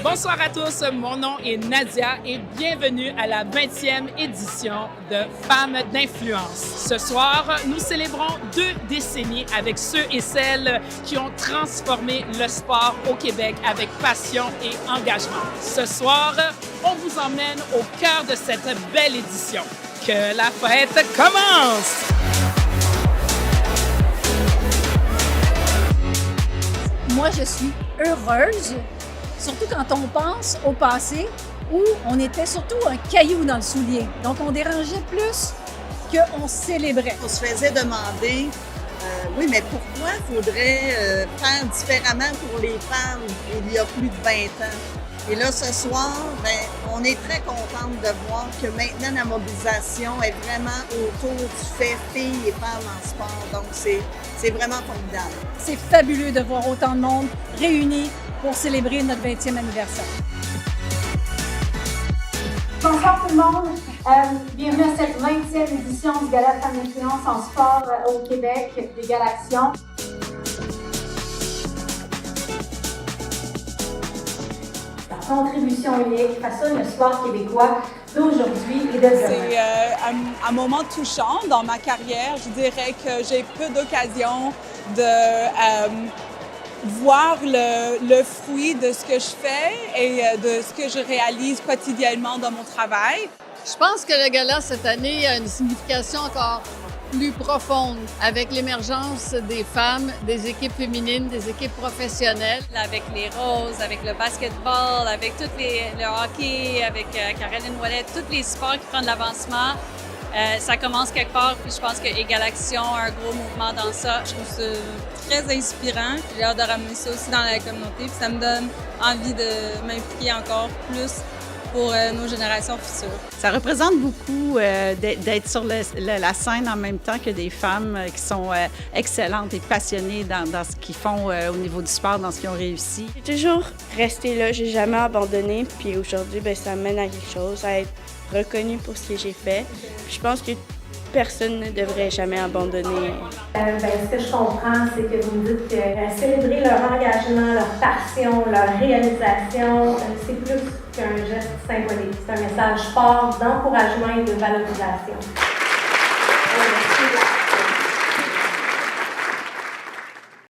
Bonsoir à tous, mon nom est Nadia et bienvenue à la 20e édition de Femmes d'influence. Ce soir, nous célébrons 2 décennies avec ceux et celles qui ont transformé le sport au Québec avec passion et engagement. Ce soir, on vous emmène au cœur de cette belle édition. Que la fête commence! Moi, je suis heureuse, surtout quand on pense au passé où on était surtout un caillou dans le soulier. Donc, on dérangeait plus qu'on célébrait. On se faisait demander, oui, mais pourquoi il faudrait faire différemment pour les femmes il y a plus de 20 ans? Et là, ce soir, on est très contente de voir que maintenant, la mobilisation est vraiment autour du fait filles et femmes en sport. Donc, c'est vraiment formidable. C'est fabuleux de voir autant de monde réunis pour célébrer notre 20e anniversaire. Bonsoir tout le monde. Bienvenue à cette 20e édition du Gala Femmes d'influence en sport au Québec des Galaxions. La contribution unique façonne le sport québécois d'aujourd'hui et de demain. C'est un moment touchant dans ma carrière. Je dirais que j'ai peu d'occasion de voir le fruit de ce que je fais et de ce que je réalise quotidiennement dans mon travail. Je pense que le gala cette année a une signification encore plus profonde avec l'émergence des femmes, des équipes féminines, des équipes professionnelles. Avec les roses, avec le basketball, avec le hockey, avec Caroline Ouellet, tous les sports qui prennent de l'avancement. Ça commence quelque part, puis je pense que Égalaction a un gros mouvement dans ça. Je trouve ça très inspirant. J'ai hâte de ramener ça aussi dans la communauté, puis ça me donne envie de m'impliquer encore plus pour nos générations futures. Ça représente beaucoup d'être sur la scène en même temps que des femmes qui sont excellentes et passionnées dans ce qu'ils font au niveau du sport, dans ce qu'ils ont réussi. J'ai toujours resté là, j'ai jamais abandonné, puis aujourd'hui, ça mène à quelque chose, à être reconnue pour ce que j'ai fait. Je pense que personne ne devrait jamais abandonner. Ce que je comprends, c'est que vous me dites que célébrer leur engagement, leur passion, leur réalisation, c'est plus qu'un geste symbolique. C'est un message fort d'encouragement et de valorisation.